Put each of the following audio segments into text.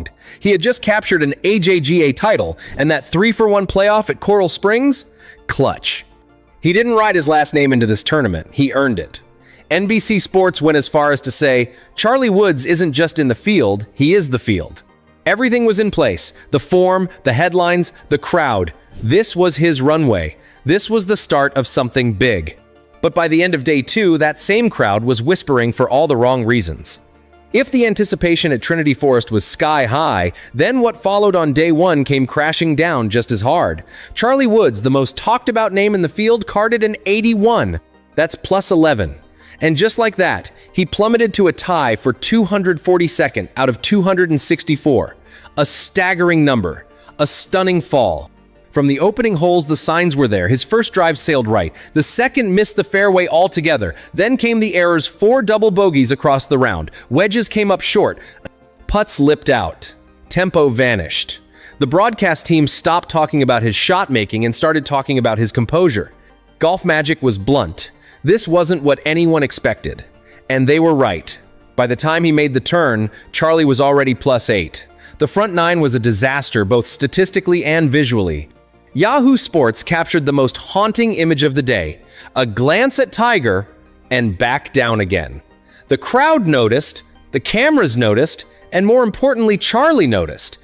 belonged. He had just captured an AJGA title, and that 3-for-1 playoff at Coral Springs? Clutch. He didn't write his last name into this tournament, he earned it. NBC Sports went as far as to say, Charlie Woods isn't just in the field, he is the field. Everything was in place, the form, the headlines, the crowd. This was his runway. This was the start of something big. But by the end of day 2, that same crowd was whispering for all the wrong reasons. If the anticipation at Trinity Forest was sky high, then what followed on day 1 came crashing down just as hard. Charlie Woods, the most talked about name in the field, carded an 81. That's plus 11. And just like that, he plummeted to a tie for 242nd out of 264. A staggering number. A stunning fall. From the opening holes, the signs were there. His first drive sailed right. The second missed the fairway altogether. Then came the errors, 4 double bogeys across the round. Wedges came up short. Putts lipped out. Tempo vanished. The broadcast team stopped talking about his shot making and started talking about his composure. Golf magic was blunt. This wasn't what anyone expected. And they were right. By the time he made the turn, Charlie was already plus 8. The front 9 was a disaster both statistically and visually. Yahoo Sports captured the most haunting image of the day, a glance at Tiger and back down again. The crowd noticed, the cameras noticed, and more importantly, Charlie noticed.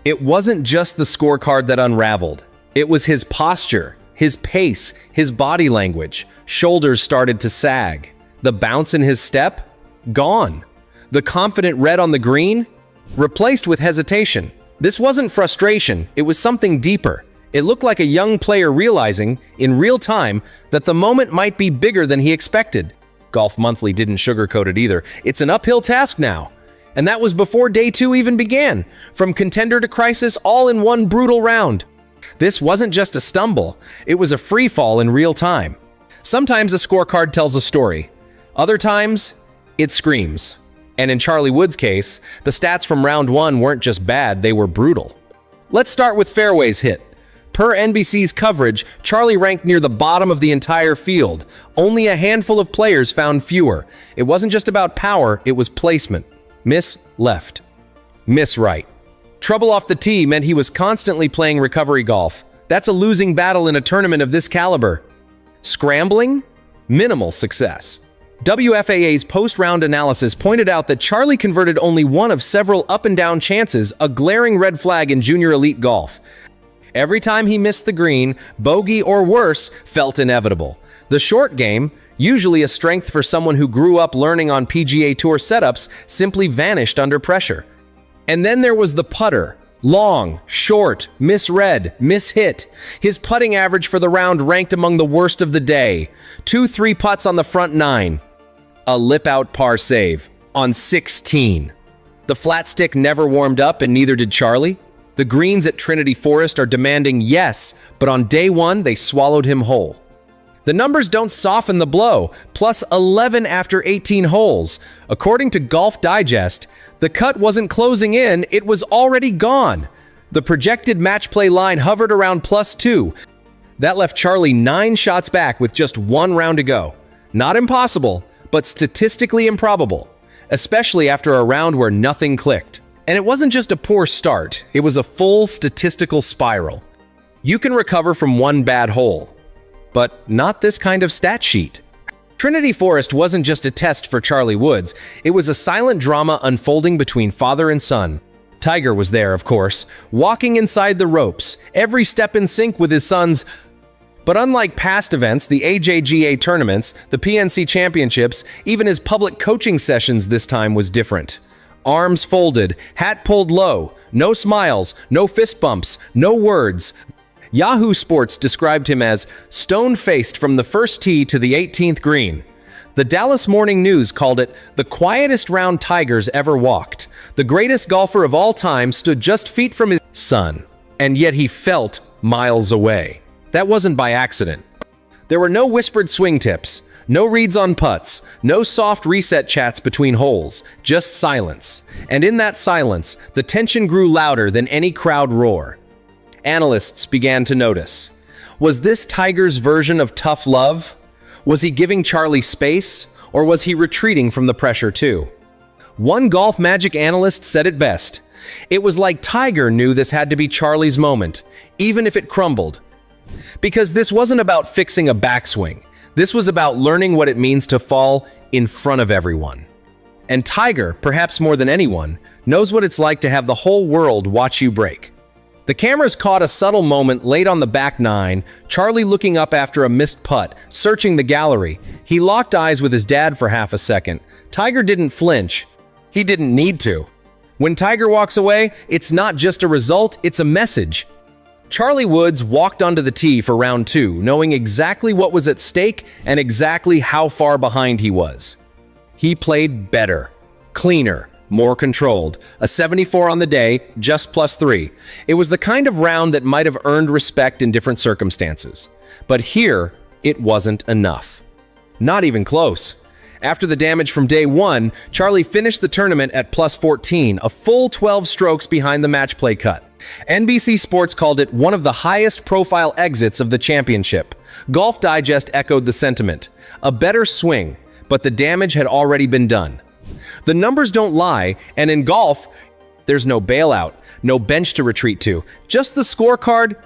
It wasn't just the scorecard that unraveled. It was his posture, his pace, his body language. Shoulders started to sag. The bounce in his step? Gone. The confident red on the green? Replaced with hesitation. This wasn't frustration, it was something deeper. It looked like a young player realizing, in real time, that the moment might be bigger than he expected. Golf Monthly didn't sugarcoat it either. It's an uphill task now. And that was before day 2 even began. From contender to crisis, all in one brutal round. This wasn't just a stumble. It was a free fall in real time. Sometimes a scorecard tells a story. Other times, it screams. And in Charlie Woods' case, the stats from round 1 weren't just bad, they were brutal. Let's start with fairways hit. Per NBC's coverage, Charlie ranked near the bottom of the entire field. Only a handful of players found fewer. It wasn't just about power, it was placement. Miss left. Miss right. Trouble off the tee meant he was constantly playing recovery golf. That's a losing battle in a tournament of this caliber. Scrambling? Minimal success. WFAA's post-round analysis pointed out that Charlie converted only one of several up-and-down chances, a glaring red flag in junior elite golf. Every time he missed the green, bogey or worse felt inevitable. The short game, usually a strength for someone who grew up learning on PGA Tour setups, simply vanished under pressure. And then there was the putter. Long, short, misread, mishit. His putting average for the round ranked among the worst of the day. 2 3-putts on the front 9. A lip-out par save on 16. The flat stick never warmed up and neither did Charlie. The greens at Trinity Forest are demanding yes, but on day 1, they swallowed him whole. The numbers don't soften the blow, plus 11 after 18 holes. According to Golf Digest, the cut wasn't closing in, it was already gone. The projected match play line hovered around plus 2. That left Charlie 9 shots back with just 1 round to go. Not impossible, but statistically improbable, especially after a round where nothing clicked. And it wasn't just a poor start, it was a full statistical spiral. You can recover from one bad hole, but not this kind of stat sheet. Trinity Forest wasn't just a test for Charlie Woods, it was a silent drama unfolding between father and son. Tiger was there, of course, walking inside the ropes, every step in sync with his son's. But unlike past events, the AJGA tournaments, the PNC championships, even his public coaching sessions this time was different. Arms folded, hat pulled low, no smiles, no fist bumps, no words. Yahoo Sports described him as stone-faced from the first tee to the 18th green. The Dallas Morning News called it the quietest round Tiger's ever walked. The greatest golfer of all time stood just feet from his son, and yet he felt miles away. That wasn't by accident. There were no whispered swing tips, no reads on putts, no soft reset chats between holes, just silence. And in that silence, the tension grew louder than any crowd roar. Analysts began to notice. Was this Tiger's version of tough love? Was he giving Charlie space, or was he retreating from the pressure too? One Golf Magic analyst said it best. It was like Tiger knew this had to be Charlie's moment, even if it crumbled. Because this wasn't about fixing a backswing. This was about learning what it means to fall in front of everyone. And Tiger, perhaps more than anyone, knows what it's like to have the whole world watch you break. The cameras caught a subtle moment late on the back nine, Charlie looking up after a missed putt, searching the gallery. He locked eyes with his dad for half a second. Tiger didn't flinch. He didn't need to. When Tiger walks away, it's not just a result, it's a message. Charlie Woods walked onto the tee for round 2, knowing exactly what was at stake and exactly how far behind he was. He played better, cleaner, more controlled. A 74 on the day, just +3. It was the kind of round that might have earned respect in different circumstances. But here, it wasn't enough. Not even close. After the damage from day 1, Charlie finished the tournament at +14, a full 12 strokes behind the match play cut. NBC Sports called it one of the highest profile exits of the championship. Golf Digest echoed the sentiment. A better swing, but the damage had already been done. The numbers don't lie, and in golf, there's no bailout, no bench to retreat to, just the scorecard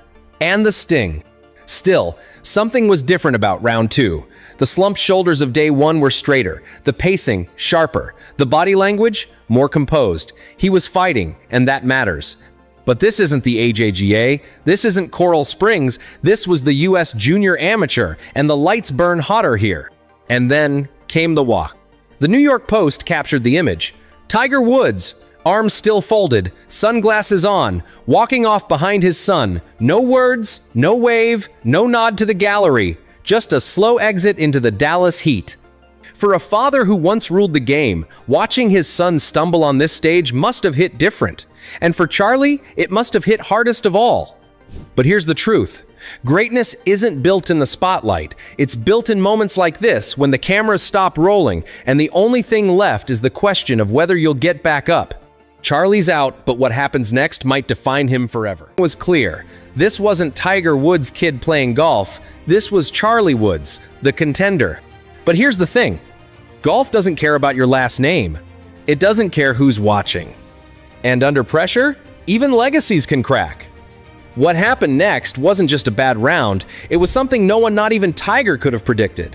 and the sting. Still, something was different about round 2. The slumped shoulders of day 1 were straighter, the pacing sharper, the body language more composed. He was fighting, and that matters. But this isn't the AJGA, this isn't Coral Springs, this was the US Junior Amateur, and the lights burn hotter here. And then came the walk. The New York Post captured the image. Tiger Woods, arms still folded, sunglasses on, walking off behind his son. No words, no wave, no nod to the gallery, just a slow exit into the Dallas heat. For a father who once ruled the game, watching his son stumble on this stage must have hit different. And for Charlie, it must have hit hardest of all. But here's the truth. Greatness isn't built in the spotlight. It's built in moments like this, when the cameras stop rolling, and the only thing left is the question of whether you'll get back up. Charlie's out, but what happens next might define him forever. It was clear. This wasn't Tiger Woods' kid playing golf. This was Charlie Woods, the contender. But here's the thing. Golf doesn't care about your last name. It doesn't care who's watching. And under pressure, even legacies can crack. What happened next wasn't just a bad round, it was something no one, not even Tiger, could have predicted.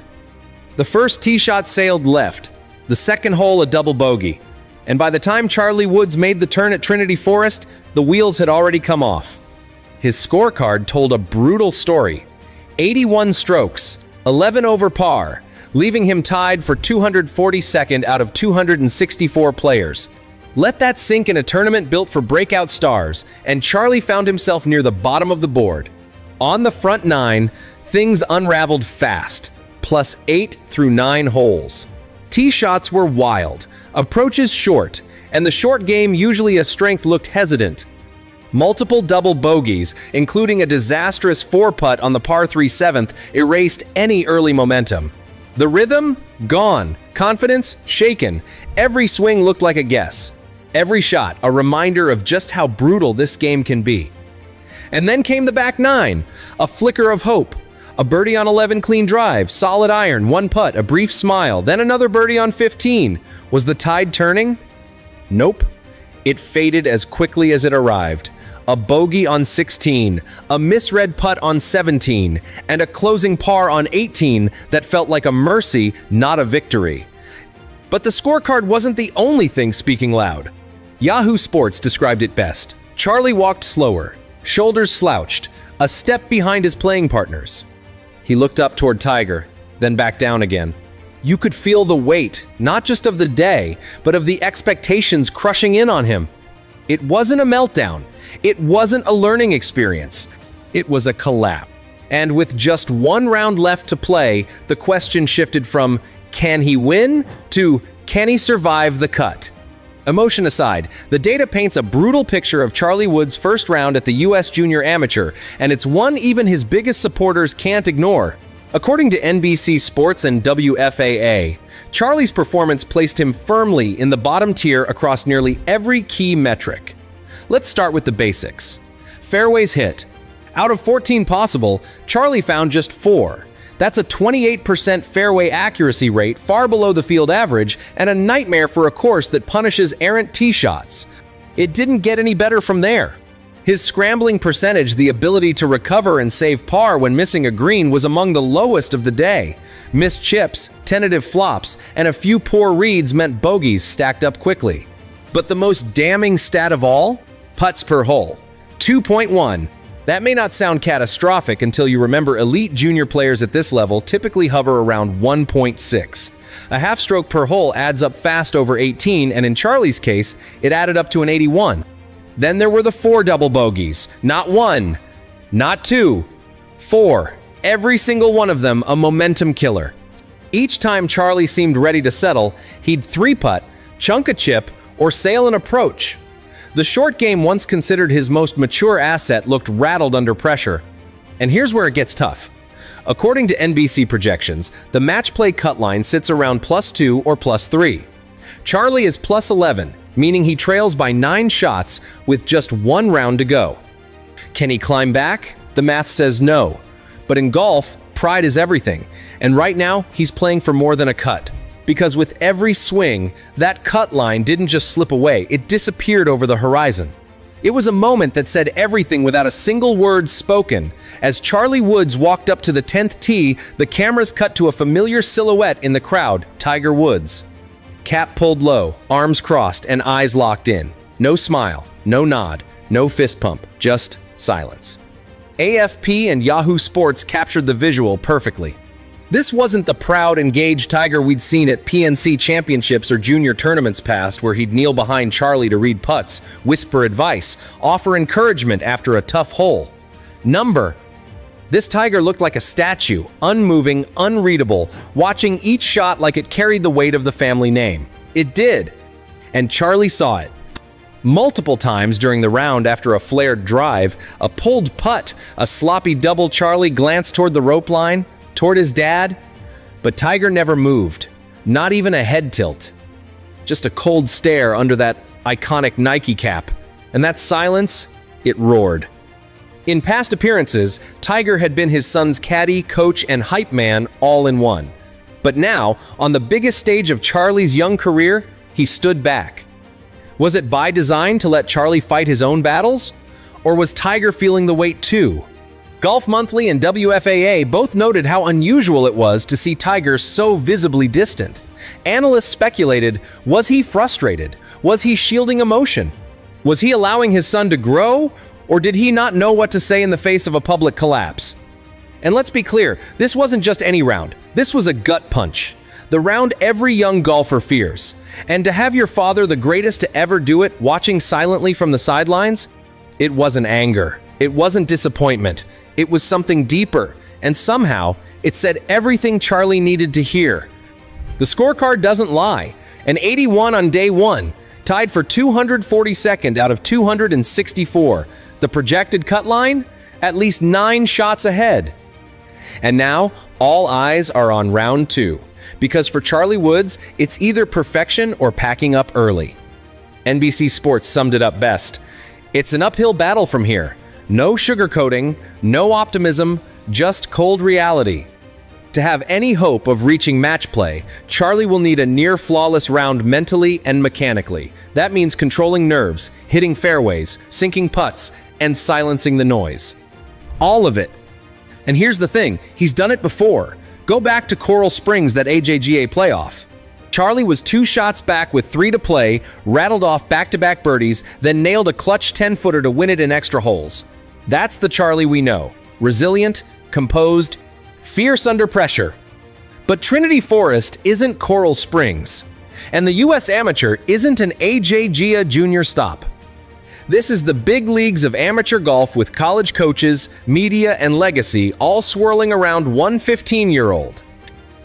The first tee shot sailed left, the second hole a double bogey, and by the time Charlie Woods made the turn at Trinity Forest, the wheels had already come off. His scorecard told a brutal story. 81 strokes, 11 over par, leaving him tied for 242nd out of 264 players. Let that sink in a tournament built for breakout stars, and Charlie found himself near the bottom of the board. On the front 9, things unraveled fast, +8 through 9 holes. Tee shots were wild, approaches short, and the short game, usually a strength, looked hesitant. Multiple double bogeys, including a disastrous 4-putt on the par 3 7th, erased any early momentum. The rhythm? Gone. Confidence? Shaken. Every swing looked like a guess. Every shot, a reminder of just how brutal this game can be. And then came the back 9, a flicker of hope. A birdie on 11 clean drive, solid iron, 1 putt, a brief smile, then another birdie on 15. Was the tide turning? Nope. It faded as quickly as it arrived. A bogey on 16, a misread putt on 17, and a closing par on 18 that felt like a mercy, not a victory. But the scorecard wasn't the only thing speaking loud. Yahoo Sports described it best. Charlie walked slower, shoulders slouched, a step behind his playing partners. He looked up toward Tiger, then back down again. You could feel the weight, not just of the day, but of the expectations crushing in on him. It wasn't a meltdown. It wasn't a learning experience. It was a collapse. And with just 1 round left to play, the question shifted from, can he win, to, can he survive the cut? Emotion aside, the data paints a brutal picture of Charlie Woods' first round at the US Junior Amateur, and it's one even his biggest supporters can't ignore. According to NBC Sports and WFAA, Charlie's performance placed him firmly in the bottom tier across nearly every key metric. Let's start with the basics. Fairways hit. Out of 14 possible, Charlie found just 4. That's a 28% fairway accuracy rate, far below the field average, and a nightmare for a course that punishes errant tee shots. It didn't get any better from there. His scrambling percentage, the ability to recover and save par when missing a green, was among the lowest of the day. Missed chips, tentative flops, and a few poor reads meant bogeys stacked up quickly. But the most damning stat of all? Putts per hole. 2.1. That may not sound catastrophic until you remember elite junior players at this level typically hover around 1.6. A half stroke per hole adds up fast over 18, and in Charlie's case, it added up to an 81. Then there were the 4 double bogeys. Not 1, not 2, 4. Every single one of them a momentum killer. Each time Charlie seemed ready to settle, he'd 3-putt, chunk a chip, or sail an approach. The short game, once considered his most mature asset, looked rattled under pressure. And here's where it gets tough. According to NBC projections, the match play cut line sits around +2 or +3. Charlie is +11, meaning he trails by 9 shots with just 1 round to go. Can he climb back? The math says no. But in golf, pride is everything, and right now he's playing for more than a cut. Because with every swing, that cut line didn't just slip away, it disappeared over the horizon. It was a moment that said everything without a single word spoken. As Charlie Woods walked up to the 10th tee, the cameras cut to a familiar silhouette in the crowd, Tiger Woods. Cap pulled low, arms crossed, and eyes locked in. No smile, no nod, no fist pump, just silence. AFP and Yahoo Sports captured the visual perfectly. This wasn't the proud, engaged Tiger we'd seen at PNC championships or junior tournaments past, where he'd kneel behind Charlie to read putts, whisper advice, offer encouragement after a tough hole. This Tiger looked like a statue, unmoving, unreadable, watching each shot like it carried the weight of the family name. It did. And Charlie saw it. Multiple times during the round after a flared drive, a pulled putt, a sloppy double, Charlie glanced toward the rope line, toward his dad, but Tiger never moved, not even a head tilt. Just a cold stare under that iconic Nike cap, and that silence, it roared. In past appearances, Tiger had been his son's caddy, coach, and hype man all in one. But now, on the biggest stage of Charlie's young career, he stood back. Was it by design to let Charlie fight his own battles? Or was Tiger feeling the weight too? Golf Monthly and WFAA both noted how unusual it was to see Tiger so visibly distant. Analysts speculated, was he frustrated? Was he shielding emotion? Was he allowing his son to grow? Or did he not know what to say in the face of a public collapse? And let's be clear, this wasn't just any round. This was a gut punch. The round every young golfer fears. And to have your father, the greatest to ever do it, watching silently from the sidelines, it wasn't anger. It wasn't disappointment. It was something deeper, and somehow, it said everything Charlie needed to hear. The scorecard doesn't lie. An 81 on day 1, tied for 242nd out of 264. The projected cut line? At least 9 shots ahead. And now, all eyes are on round 2. Because for Charlie Woods, it's either perfection or packing up early. NBC Sports summed it up best. It's an uphill battle from here. No sugarcoating, no optimism, just cold reality. To have any hope of reaching match play, Charlie will need a near-flawless round mentally and mechanically. That means controlling nerves, hitting fairways, sinking putts, and silencing the noise. All of it. And here's the thing, he's done it before. Go back to Coral Springs, that AJGA playoff. Charlie was 2 shots back with 3 to play, rattled off back-to-back birdies, then nailed a clutch 10-footer to win it in extra holes. That's the Charlie we know. Resilient, composed, fierce under pressure. But Trinity Forest isn't Coral Springs, and the U.S. Amateur isn't an AJGA junior stop. This is the big leagues of amateur golf with college coaches, media, and legacy all swirling around one 15-year-old.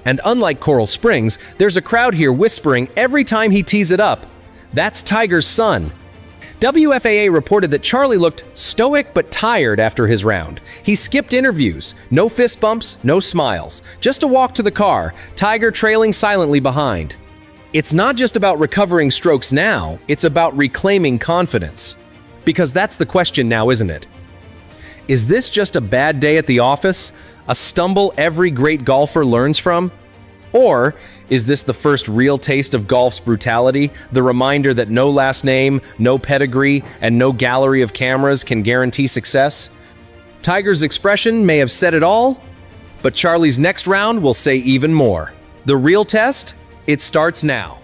And unlike Coral Springs, there's a crowd here whispering every time he tees it up. That's Tiger's son. WFAA reported that Charlie looked stoic but tired after his round. He skipped interviews, no fist bumps, no smiles, just a walk to the car, Tiger trailing silently behind. It's not just about recovering strokes now, it's about reclaiming confidence. Because that's the question now, isn't it? Is this just a bad day at the office? A stumble every great golfer learns from? Or Is this the first real taste of golf's brutality? The reminder that no last name, no pedigree, and no gallery of cameras can guarantee success? Tiger's expression may have said it all, but Charlie's next round will say even more. The real test? It starts now.